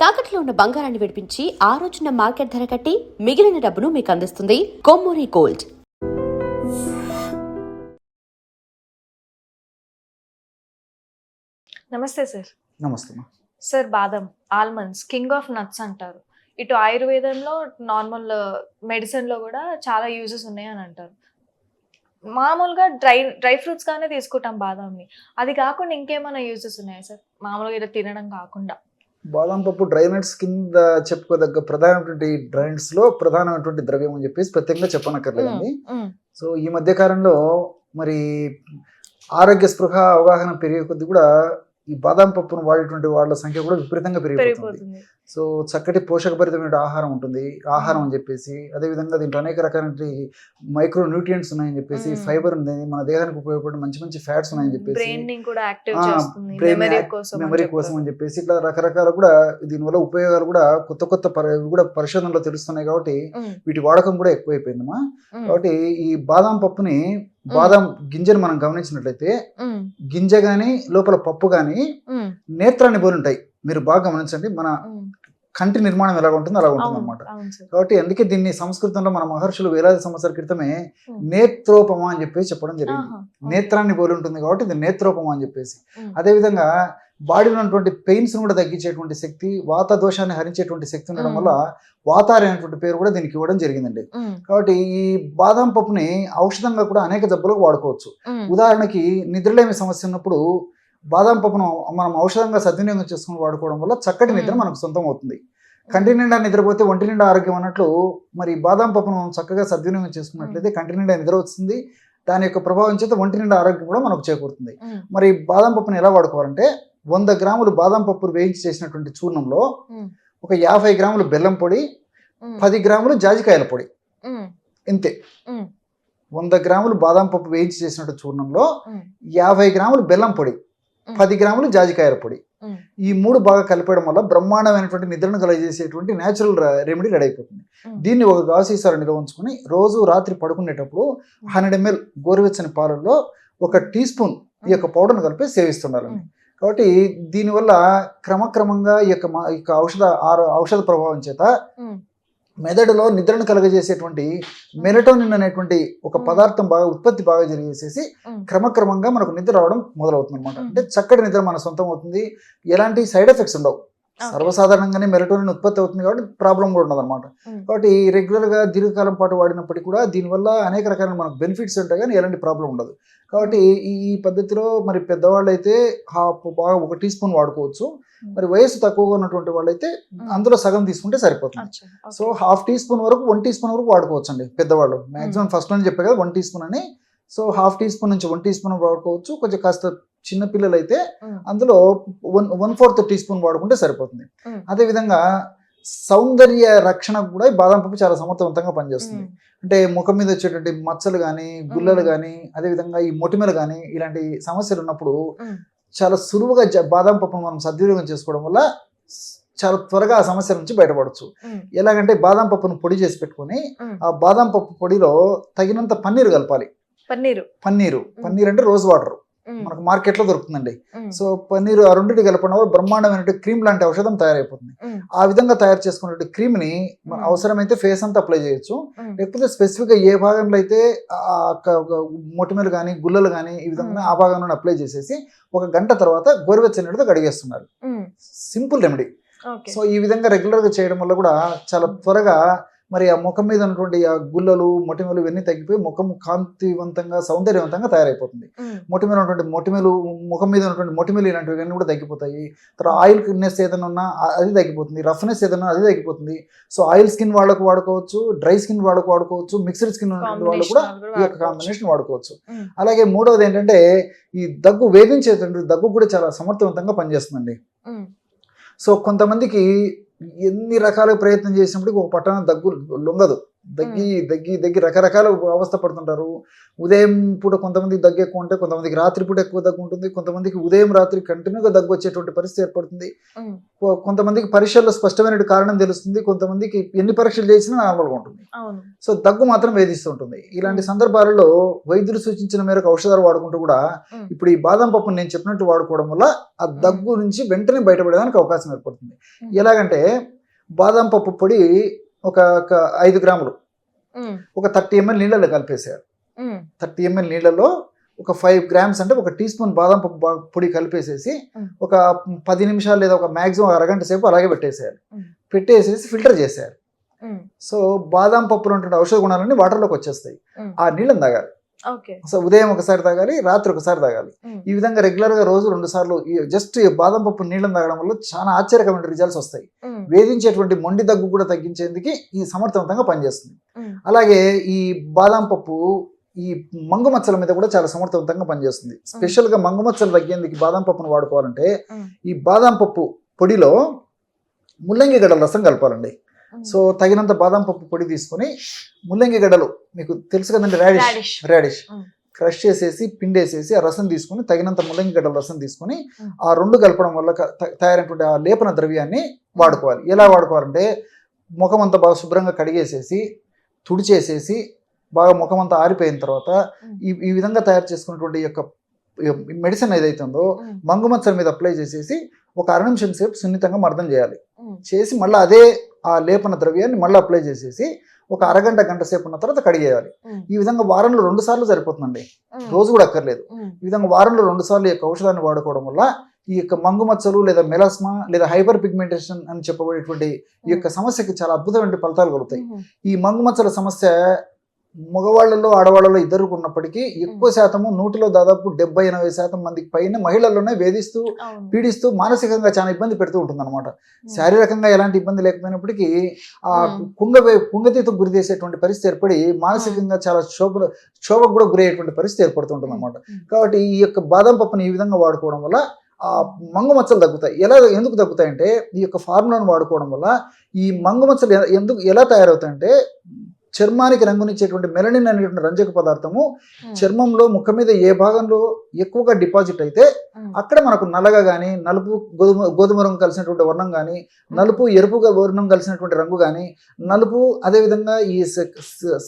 తాకట్లో ఉన్న బంగారాన్ని విడిపించి ఆ రోజున మార్కెట్ ధర కట్టి మిగిలిన డబ్బును మీకు అందిస్తుంది కొమ్మూరి గోల్డ్. నమస్తే సార్. నమస్తే సార్, బాదం ఆల్మండ్స్ కింగ్ ఆఫ్ నట్స్ అంటారు. ఇటు ఆయుర్వేదంలో, నార్మల్ మెడిసిన్లో కూడా చాలా యూజెస్ ఉన్నాయి అని అంటారు. మామూలుగా డ్రై ఫ్రూట్స్ గానే తీసుకుంటాం బాదాంని. అది కాకుండా ఇంకేమైనా యూజెస్ ఉన్నాయా సార్? మామూలుగా ఇలా తినడం కాకుండా. బాదం పప్పు డ్రై నట్స్ కింద చెప్పుకోదగ్గ ప్రధానమైనటువంటి డ్రై నట్స్ లో ప్రధానమైనటువంటి ద్రవ్యం అని చెప్పేసి ప్రత్యేకంగా చెప్పనక్కర్లేదండి. సో ఈ మధ్య కాలంలో మరి ఆరోగ్య స్పృహ అవగాహన పెరిగే కొద్ది కూడా ఈ బాదం పప్పును వాడేటువంటి వాళ్ళ సంఖ్య కూడా విపరీతంగా పెరిగిపోతుంది. సో చక్కటి పోషకభరితమైన ఆహారం ఉంటుంది, ఆహారం అని చెప్పేసి, అదేవిధంగా దీంట్లో అనేక రకాల మైక్రో న్యూట్రియంట్స్ ఉన్నాయని చెప్పేసి, ఫైబర్ ఉంది, మన దేహానికి ఉపయోగపడే మంచి మంచి ఫ్యాట్స్ ఉన్నాయని చెప్పేసి, మెమరీ కోసం అని చెప్పేసి, ఇట్లా రకరకాల కూడా దీనివల్ల ఉపయోగాలు కూడా కొత్త కూడా పరిశోధనలో తెలుస్తున్నాయి. కాబట్టి వీటి వాడకం కూడా ఎక్కువైపోయిందమ్మా. కాబట్టి ఈ బాదం పప్పుని, బాదం గింజను మనం గమనించినట్లయితే గింజ గాని లోపల పప్పు గాని నేత్రాన్ని పోలి ఉంటాయి. మీరు బాగా గమనించండి, మన కంటి నిర్మాణం ఎలా ఉంటుందో అలా ఉంటుంది అనమాట. కాబట్టి అందుకే దీన్ని సంస్కృతంలో మన మహర్షులు వేలాది సంవత్సరాల క్రితమే నేత్రోపమ అని చెప్పేసి చెప్పడం జరిగింది. నేత్రాన్ని పోలి ఉంటుంది కాబట్టి ఇది నేత్రోపమ అని చెప్పేసి. అదేవిధంగా బాడీలో ఉన్నటువంటి పెయిన్స్ కూడా తగ్గించేటువంటి శక్తి, వాత దోషాన్ని హరించేటువంటి శక్తి ఉండడం వల్ల వాతారి అనేటువంటి పేరు కూడా దీనికి ఇవ్వడం జరిగిందండి. కాబట్టి ఈ బాదం పప్పుని ఔషధంగా కూడా అనేక జబ్బులకు వాడుకోవచ్చు. ఉదాహరణకి నిద్రలేమి సమస్య ఉన్నప్పుడు బాదం పప్పును మనం ఔషధంగా సద్వినియోగం చేసుకుని వాడుకోవడం వల్ల చక్కటి నిద్ర మనకు సొంతం అవుతుంది. కంటి నిండా నిద్రపోతే ఒంటి నిండా ఆరోగ్యం అన్నట్లు మరి బాదం పప్పును మనం చక్కగా సద్వినియోగం చేసుకున్నట్లయితే కంటి నిండా నిద్ర వస్తుంది. దాని యొక్క ప్రభావం చేత ఒంటి నిండా ఆరోగ్యం కూడా మనకు చేకూరుతుంది. మరి బాదం పప్పును ఎలా వాడుకోవాలంటే 100 గ్రాములు బాదం పప్పును వేయించి చేసినటువంటి చూర్ణంలో ఒక 50 గ్రాములు బెల్లం పొడి, 10 గ్రాములు జాజికాయల పొడి, ఇంతే. 100 గ్రాములు బాదం పప్పు వేయించి చేసినట్టు చూర్ణంలో 50 గ్రాములు బెల్లం పొడి, 10 గ్రాములు జాజికాయల పొడి, ఈ 3 బాగా కలిపేయడం వల్ల బ్రహ్మాండమైనటువంటి నిద్రను కలగజేసేటువంటి న్యాచురల్ రెమెడీ రెడీ అయిపోతుంది. దీన్ని ఒక గాజు సీసాలో నిల్వ ఉంచుకొని రోజు రాత్రి పడుకునేటప్పుడు 100 ml గోరువెచ్చని పాలల్లో 1 టీ స్పూన్ ఈ యొక్క పౌడర్ను కలిపి సేవిస్తుండాలండి. కాబట్టి దీనివల్ల క్రమక్రమంగా ఈ యొక్క ఔషధ ప్రభావం చేత మెదడులో నిద్రను కలగజేసేటువంటి మెలటోనిన్ అనేటువంటి ఒక పదార్థం ఉత్పత్తి బాగా జరిగేసేసి క్రమక్రమంగా మనకు నిద్ర రావడం మొదలవుతుంది అనమాట. అంటే చక్కటి నిద్ర మన సొంతం అవుతుంది, ఎలాంటి సైడ్ ఎఫెక్ట్స్ ఉండవు. సర్వసాధారణంగానే మెలటోనిన్ ఉత్పత్తి అవుతుంది కాబట్టి ప్రాబ్లం కూడా ఉండదు అనమాట. కాబట్టి రెగ్యులర్గా దీర్ఘకాలం పాటు వాడినప్పటికీ కూడా దీనివల్ల అనేక రకాల మనకు బెనిఫిట్స్ ఉంటాయి కానీ ఎలాంటి ప్రాబ్లం ఉండదు. కాబట్టి ఈ పద్ధతిలో మరి పెద్దవాళ్ళు అయితే బాగా 1 టీ స్పూన్ వాడుకోవచ్చు. మరి వయసు తక్కువగా ఉన్నటువంటి వాళ్ళైతే అందులో సగం తీసుకుంటే సరిపోతుంది. సో 1/2 టీ స్పూన్ వరకు 1 టీ స్పూన్ వరకు వాడుకోవచ్చు అండి పెద్దవాళ్ళు. మాక్సిమం ఫస్ట్ లోనే చెప్పే కదా 1 టీ స్పూన్ అని. సో 1/2 టీ స్పూన్ నుంచి 1 టీ స్పూన్ వాడుకోవచ్చు. కొంచెం కాస్త చిన్న పిల్లలు అయితే అందులో 1/4 టీ స్పూన్ వాడుకుంటే సరిపోతుంది. అదేవిధంగా సౌందర్య రక్షణకు కూడా బాదం పప్పు చాలా సమర్థవంతంగా పనిచేస్తుంది. అంటే ముఖం మీద వచ్చేటువంటి మచ్చలు కానీ, గుల్లలు కానీ, అదేవిధంగా ఈ మొటిమలు కానీ ఇలాంటి సమస్యలు ఉన్నప్పుడు చాలా సులువుగా బాదం పప్పును మనం సద్వినియోగం చేసుకోవడం వల్ల చాలా త్వరగా ఆ సమస్య నుంచి బయటపడవచ్చు. ఎలాగంటే బాదం పప్పును పొడి చేసి పెట్టుకొని ఆ బాదం పప్పు పొడిలో తగినంత పన్నీరు కలపాలి. పన్నీరు అంటే రోజ్ వాటర్ మనకు మార్కెట్ లో దొరుకుతుందండి. సో పన్నీరు ఆ రెండింటి కలపడం వల్ల బ్రహ్మాండమైన క్రీమ్ లాంటి ఔషధం తయారైపోతుంది. ఆ విధంగా తయారు చేసుకున్న క్రీమ్ ని అవసరమైతే ఫేస్ అంతా అప్లై చేయొచ్చు. లేకపోతే స్పెసిఫిక్ గా ఏ భాగంలో అయితే మొటిమలు కానీ, గుల్లలు కానీ ఈ విధంగా ఆ భాగంలో అప్లై చేసేసి 1 గంట తర్వాత గోరువెచ్చని నీటితో కడిగేస్తున్నారు. Simple remedy. సో ఈ విధంగా రెగ్యులర్ గా చేయడం వల్ల కూడా చాలా త్వరగా మరి ఆ ముఖం మీద ఉన్నటువంటి ఆ గుల్లలు, మొటిమలు ఇవన్నీ తగ్గిపోయి ముఖం కాంతివంతంగా, సౌందర్యవంతంగా తయారైపోతుంది. ముఖం మీద ఉన్నటువంటి మొటిమలు ఇలాంటివి కూడా తగ్గిపోతాయి. తర్వాత ఆయిల్నెస్ ఏదైనా ఉన్నా అది తగ్గిపోతుంది, రఫ్నెస్ ఏదైనా అది తగ్గిపోతుంది. సో ఆయిల్ స్కిన్ వాళ్ళకు వాడుకోవచ్చు, డ్రై స్కిన్ వాళ్ళకు వాడుకోవచ్చు, మిక్స్డ్ స్కిన్ ఉన్నటువంటి వాళ్ళు కూడా ఈ యొక్క కాంబినేషన్ వాడుకోవచ్చు. అలాగే మూడవది ఏంటంటే ఈ దగ్గు వేధించేటువంటి దగ్గు కూడా చాలా సమర్థవంతంగా పనిచేస్తుందండి. సో కొంతమందికి ఎన్ని రకాల ప్రయత్నం చేసినప్పటికీ ఒక పట్టణ దగ్గు లొంగదు. దగ్గి రకరకాల అవస్థ పడుతుంటారు. ఉదయం పూట కొంతమందికి దగ్గు ఎక్కువ ఉంటే, కొంతమందికి రాత్రి పూట ఎక్కువ దగ్గు ఉంటుంది, కొంతమందికి ఉదయం రాత్రి కంటిన్యూగా దగ్గు వచ్చేటువంటి పరిస్థితి ఏర్పడుతుంది. కొంతమందికి పరీక్షల్లో స్పష్టమైన కారణం తెలుస్తుంది, కొంతమందికి ఎన్ని పరీక్షలు చేసినా నార్మల్గా ఉంటుంది. సో దగ్గు మాత్రం వేధిస్తూ ఉంటుంది. ఇలాంటి సందర్భాలలో వైద్యులు సూచించిన మేరకు ఔషధాలు వాడుకుంటూ కూడా ఇప్పుడు ఈ బాదం పప్పును నేను చెప్పినట్టు వాడుకోవడం వల్ల ఆ దగ్గు నుంచి వెంటనే బయటపడడానికి అవకాశం ఏర్పడుతుంది. ఎలాగంటే బాదం పప్పు పొడి ఒక 5 గ్రాములు ఒక 30 ml నీళ్ళలో కలిపేసారు. 30 ml నీళ్ళలో ఒక 5 grams అంటే ఒక టీ స్పూన్ బాదం పప్పు పొడి కలిపేసేసి ఒక 10 నిమిషాలు లేదా ఒక మాక్సిమం అరగంట సేపు అలాగే పెట్టేసేయాలి. పెట్టేసేసి ఫిల్టర్ చేసేయాలి. సో బాదం పప్పులో ఉంటున్న ఔషధ గుణాలన్నీ వాటర్లోకి వచ్చేస్తాయి. ఆ నీళ్ళని తాగాలి. సో ఉదయం ఒకసారి తాగాలి, రాత్రి ఒకసారి తాగాలి. ఈ విధంగా రెగ్యులర్ గా రోజు 2 సార్లు జస్ట్ బాదం పప్పు నీళ్ళని తాగడం వల్ల చాలా ఆశ్చర్యకరమైన రిజల్ట్స్ వస్తాయి. వేధించేటువంటి మొండి దగ్గు కూడా తగ్గించేందుకు ఈ సమర్థవంతంగా పనిచేస్తుంది. అలాగే ఈ బాదం పప్పు ఈ మంగు మచ్చల మీద కూడా చాలా సమర్థవంతంగా పనిచేస్తుంది. స్పెషల్ గా మంగు మచ్చలు తగ్గేందుకు బాదం పప్పును వాడుకోవాలంటే ఈ బాదం పప్పు పొడిలో ముల్లంగి గడ్డల రసం కలపాలండి. సో తగినంత బాదం పప్పు పొడి తీసుకొని ముల్లంగి గడ్డలు మీకు తెలుసు కదండి, రాడిష్ క్రష్ చేసేసి పిండేసేసి ఆ రసం తీసుకుని తగినంత ముల్లంగి గడ్డల రసం తీసుకుని ఆ 2 కలపడం వల్ల తయారైనటువంటి ఆ లేపన ద్రవ్యాన్ని వాడుకోవాలి. ఎలా వాడుకోవాలంటే ముఖం అంతా బాగా శుభ్రంగా కడిగేసేసి తుడిచేసేసి బాగా ముఖం అంతా ఆరిపోయిన తర్వాత ఈ విధంగా తయారు చేసుకున్నటువంటి యొక్క మెడిసిన్ ఏదైతే ఉందో మంగు మచ్చల మీద అప్లై చేసేసి ఒక 6 నిమిషం సేపు సున్నితంగా మర్దం చేయాలి. చేసి మళ్ళీ అదే ఆ లేపన ద్రవ్యాన్ని మళ్ళీ అప్లై చేసేసి ఒక అరగంట గంట సేపు ఉన్న తర్వాత కడిగేయాలి. ఈ విధంగా వారంలో 2 సార్లు సరిపోతుందండి, రోజు కూడా అక్కర్లేదు. ఈ విధంగా వారంలో 2 సార్లు ఈ యొక్క ఔషధాన్ని వాడుకోవడం వల్ల ఈ యొక్క మంగు మచ్చలు లేదా మెలాస్మా లేదా హైపర్ పిగ్మెంటేషన్ అని చెప్పబడేటువంటి ఈ యొక్క సమస్యకి చాలా అద్భుతమైన ఫలితాలు కలుగుతాయి. ఈ మంగు మచ్చల సమస్య మగవాళ్ళలో ఆడవాళ్ళలో ఇద్దరు ఉన్నప్పటికీ ఎక్కువ శాతము 100లో దాదాపు 70-80% మందికి పైన మహిళల్లోనే వేధిస్తూ పీడిస్తూ మానసికంగా చాలా ఇబ్బంది పెడుతూ ఉంటుంది అనమాట. శారీరకంగా ఎలాంటి ఇబ్బంది లేకపోయినప్పటికీ ఆ కుంగతీతకు గురి చేసేటువంటి పరిస్థితి ఏర్పడి మానసికంగా చాలా క్షోభకు కూడా గురయ్యేటువంటి పరిస్థితి ఏర్పడుతుంటుంది అనమాట. కాబట్టి ఈ యొక్క బాదం పప్పుని ఈ విధంగా వాడుకోవడం వల్ల ఆ మంగు మచ్చలు తగ్గుతాయి. ఎందుకు తగ్గుతాయంటే ఈ యొక్క ఫార్ములాను వాడుకోవడం వల్ల ఈ మంగు మచ్చలు ఎలా తయారవుతాయంటే చర్మానికి రంగునిచ్చేటువంటి మెలనిన్ అనేటువంటి రంజక పదార్థము చర్మంలో ముఖం మీద ఏ భాగంలో ఎక్కువగా డిపాజిట్ అయితే అక్కడ మనకు నల్లగా కానీ నలుపు గోధుమ రంగు కలిసినటువంటి వర్ణం కానీ నలుపు ఎరుపుగా వర్ణం కలిసినటువంటి రంగు కానీ నలుపు అదేవిధంగా ఈ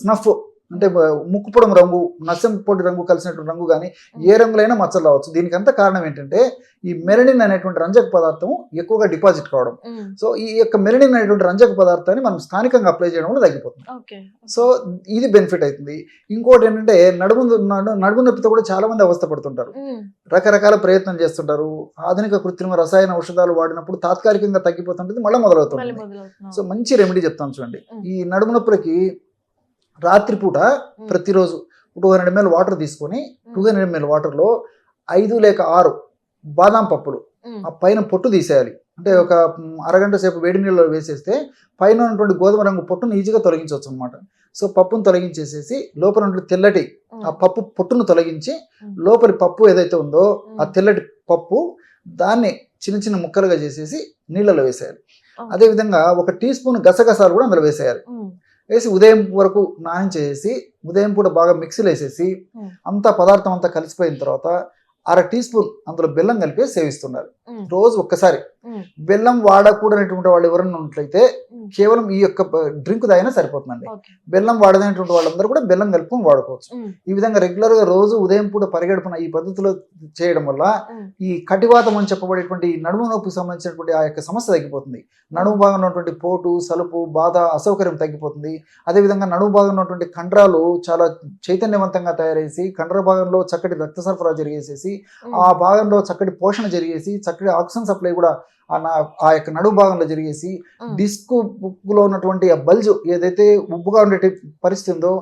స్నఫ్ అంటే ముక్కుపొడం రంగు నసం పొడి రంగు కలిసినటువంటి రంగు కానీ ఏ రంగులైనా మచ్చలు రావచ్చు. దీనికంతా కారణం ఏంటంటే ఈ మెలనిన్ అనేటువంటి రంజక పదార్థం ఎక్కువగా డిపాజిట్ కావడం. సో ఈ యొక్క మెలనిన్ అనేటువంటి రంజక పదార్థాన్ని మనం స్థానికంగా అప్లై చేయడం వల్ల తగ్గిపోతుంది. సో ఇది బెనిఫిట్ అవుతుంది. ఇంకోటి ఏంటంటే నడుము నొప్పితో కూడా చాలా మంది అవస్థ పడుతుంటారు, రకరకాల ప్రయత్నం చేస్తుంటారు. ఆధునిక కృత్రిమ రసాయన ఔషధాలు వాడినప్పుడు తాత్కాలికంగా తగ్గిపోతుంటుంది, మళ్ళీ మొదలవుతుంది. సో మంచి రెమెడీ చెప్తాను చూడండి. ఈ నడుము నొప్పులకి రాత్రిపూట ప్రతిరోజు 200 ml వాటర్ తీసుకొని 200 ml వాటర్లో 5 లేక 6 బాదం పప్పులు ఆ పైన పొట్టు తీసేయాలి. అంటే ఒక అరగంట సేపు వేడి నీళ్ళలో వేసేస్తే పైన ఉన్నటువంటి గోధుమ రంగు పొట్టును ఈజీగా తొలగించవచ్చు అనమాట. సో పప్పును తొలగించేసేసి లోపల ఉన్నటువంటి తెల్లటి ఆ పప్పు పొట్టును తొలగించి లోపలి పప్పు ఏదైతే ఉందో ఆ తెల్లటి పప్పు దాన్ని చిన్న చిన్న ముక్కలుగా చేసేసి నీళ్ళలో వేసేయాలి. అదేవిధంగా 1 టీ స్పూన్ గసగసాలు కూడా అందులో వేసేయాలి. వేసి ఉదయం వరకు నానం చేసి ఉదయం పూట బాగా మిక్సీలో వేసేసి అంతా పదార్థం అంతా కలిసిపోయిన తర్వాత 1/2 టీ స్పూన్ అందులో బెల్లం కలిపి సేవిస్తున్నారు రోజు ఒక్కసారి. బెల్లం వాడకూడనటువంటి వాళ్ళు ఎవరైనా ఉన్నట్లయితే కేవలం ఈ యొక్క డ్రింక్ తాగినా సరిపోతుందండి. బెల్లం వాడదైనటువంటి వాళ్ళందరూ కూడా బెల్లం కలుపుకొని వాడుకోవచ్చు. ఈ విధంగా రెగ్యులర్ గా రోజు ఉదయం పూట పరిగెడుపున ఈ పద్ధతిలో చేయడం వల్ల ఈ కటివాతం అని చెప్పబడేటువంటి నడుము నొప్పికి సంబంధించినటువంటి ఆ యొక్క సమస్య తగ్గిపోతుంది. నడుము భాగంలో ఉన్నటువంటి పోటు, సలుపు, బాధ, అసౌకర్యం తగ్గిపోతుంది. అదేవిధంగా నడుము భాగంలో ఉన్నటువంటి కండరాలు చాలా చైతన్యవంతంగా తయారేసి కండర భాగంలో చక్కటి రక్త సరఫరా జరిగేసేసి ఆ భాగంలో చక్కటి పోషణ జరిగేసి చక్కటి ఆక్సిజన్ సప్లై కూడా ఆ యొక్క నడుము భాగంలో జరిగేసి డిస్క్ లో ఉన్నటువంటి ఆ బల్జ్ ఏదైతే ఉబ్బుగా ఉండే పరిస్థితి ఉందో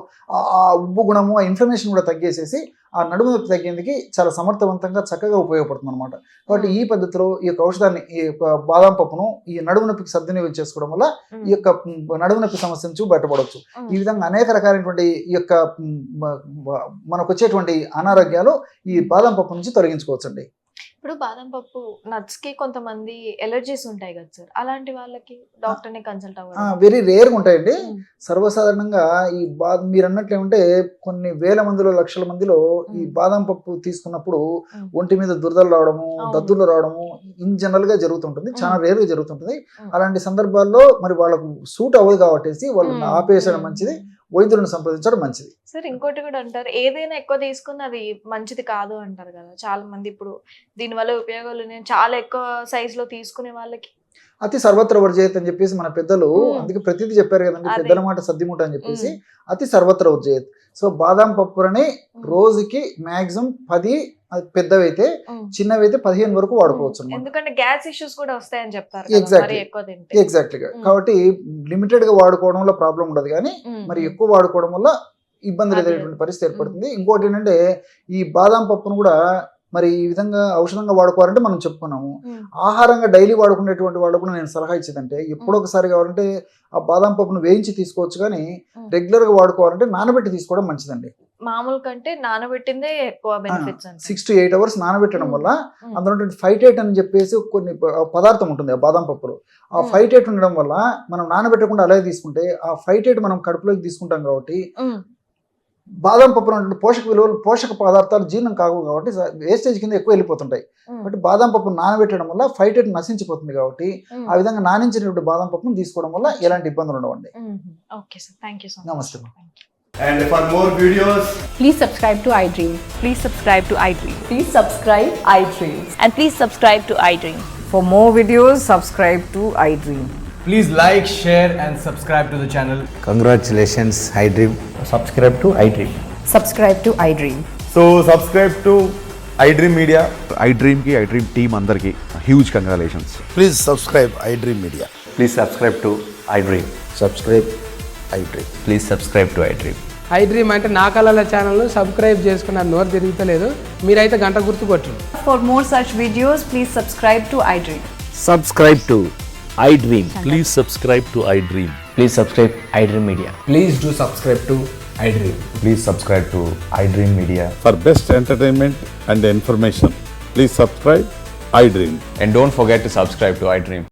ఆ ఉబ్బు గుణము ఆ ఇన్ఫ్లమేషన్ కూడా తగ్గేసేసి ఆ నడుము నొప్పి తగ్గేందుకు చాలా సమర్థవంతంగా చక్కగా ఉపయోగపడుతుంది అనమాట. కాబట్టి ఈ పద్ధతిలో ఈ యొక్క ఔషధాన్ని ఈ యొక్క బాదం పప్పును ఈ నడుము నొప్పికి సద్వినియోగం చేసుకోవడం వల్ల ఈ యొక్క నడుము నొప్పి సమస్య నుంచి బయటపడవచ్చు. ఈ విధంగా అనేక రకాలైనటువంటి ఈ యొక్క మనకు వచ్చేటువంటి అనారోగ్యాలు ఈ బాదం పప్పు నుంచి తొలగించుకోవచ్చండి. ఇప్పుడు బాదం పప్పు నట్స్ కి కొంతమంది ఎలర్జీస్ ఉంటాయి కదా సార్, అలాంటి వాళ్ళకి డాక్టర్ ని కన్సల్ట్ అవ్వాలి. వెరీ రేర్గా ఉంటాయండి. ఉమ్, సర్వసాధారణంగా ఈ మీరు అన్నట్లు ఏమంటే కొన్ని వేల మందిలో లక్షల మందిలో ఈ బాదం పప్పు తీసుకున్నప్పుడు ఉమ్, ఒంటి మీద దురదలు రావడము, అవును. దద్దులు రావడము ఇన్ జనరల్ గా జరుగుతుంటుంది. చాలా రేర్ గా జరుగుతుంటుంది. ఉమ్. అలాంటి సందర్భాల్లో మరి వాళ్ళకు సూట్ అవ్వదు కాబట్టి వాళ్ళని ఉమ్, ఆపేసడం ఉమ్, మంచిది, ఉమ్. వైద్యులను సంప్రదించడం మంచిది. సార్ ఇంకోటి కూడా అంటారు, ఏదైనా ఎక్కువ తీసుకున్న అది మంచిది కాదు అంటారు కదా చాలా మంది. ఇప్పుడు దీనివల్ల ఉపయోగాలు నేను చాలా ఎక్కువ సైజ్ లో తీసుకునే వాళ్ళకి అతి సర్వత్ర వర్జయత్ అని చెప్పేసి మన పెద్దలు ఉమ్. అందుకే ప్రతిదీ చెప్పారు కదండి, అదే. పెద్దల మాట సద్దిమూట అని చెప్పేసి ఉమ్, అతి సర్వత్ర వర్జయత్. సో బాదాం పప్పులని ఉమ్, రోజుకి మాక్సిమం 10, అది పెద్దవైతే, ఉమ్. చిన్నవైతే 15 వరకు వాడుకోవచ్చు అన్నమాట. ఎందుకంటే గ్యాస్ ఇష్యూస్ కూడా వస్తాయని చెప్తారు కదా, Exactly. మరి ఎక్కువ తింటే. ఎగ్జాక్ట్లీగా. ఉమ్. కాబట్టి లిమిటెడ్ గా వాడుకోవడంలో ప్రాబ్లం ఉండదు, కానీ ఉమ్, మరి ఉమ్. ఎక్కువ వాడుకోవడం వల్ల ఇబ్బందులు అదే. ఎదురైనటువంటి పరిస్థితి ఏర్పడుతుంది. ఇంకోటి ఏంటంటే ఈ బాదాం పప్పును కూడా మరి ఈ విధంగా ఔషధంగా వాడుకోవాలంటే మనం చెప్పుకున్నాము. ఉమ్, ఆహారంగా డైలీ వాడుకునేటువంటి వాళ్ళు కూడా నేను సలహా ఇచ్చేదంటే ఎప్పుడో ఒకసారి కావాలంటే ఆ బాదాం పప్పును వేయించి తీసుకోవచ్చు, కానీ ఉమ్. రెగ్యులర్ గా వాడుకోవాలంటే నానబెట్టి తీసుకోవడం మంచిదండి. మామూలు కంటే నానబెట్టిందే ఎక్కువ బెనిఫిట్స్ అంటే. 6 to 8 hours నానబెట్టడం వల్ల ఉమ్, అందులో ఫైటేట్ అని చెప్పేసి కొన్ని పదార్థం ఉంటుంది ఆ బాదాం పప్పులో. ఆ ఉమ్. ఫైటేట్ ఉండడం వల్ల మనం నానబెట్టకుండా అలాగే తీసుకుంటే ఆ ఫైటేట్ మనం కడుపులోకి తీసుకుంటాం కాబట్టి ఉమ్, బాదం పప్పులో ఉన్నటువంటి పోషక విలువలు, పోషక పదార్థాలు జీర్ణం కావు కాబట్టి వేస్టేజ్ కింద ఎక్కువ వెళ్ళిపోతుంటాయి. ఉమ్, కాబట్టి బాదం పప్పు నానబెట్టడం వల్ల ఫైటేట్ నశించిపోతుంది కాబట్టి ఉమ్. ఆ విధంగా నానించినటువంటి బాదం పప్పును తీసుకోవడం వల్ల ఎలాంటి ఇబ్బందులు ఉండవండి. Um, okay sir, thank you so much. నమస్తే. And for more videos, Please subscribe to iDream. Please subscribe to iDream. Please subscribe iDream. And please subscribe to iDream. For more videos, subscribe to iDream. please like, share and subscribe to the channel. Congratulations, iDream. subscribe to iDream. Subscribe to iDream. So subscribe to iDream Media. iDream ki iDream team అందరికి huge congratulations. Please subscribe iDream Media. Please subscribe to iDream. Subscribe iDream. Please subscribe to iDream. iDream అంటే నా కళల channel subscribe చేసుకున్న నోరు తిరుగుతలేదు, మీరైతే గంట గుర్తు కొట్టండి. For more such videos, please subscribe to iDream. Subscribe to iDream. Please subscribe to iDream. Please subscribe iDream Media. Please do subscribe to iDream. Please subscribe to iDream Media. For best entertainment and information, please subscribe iDream. And don't forget to subscribe to iDream.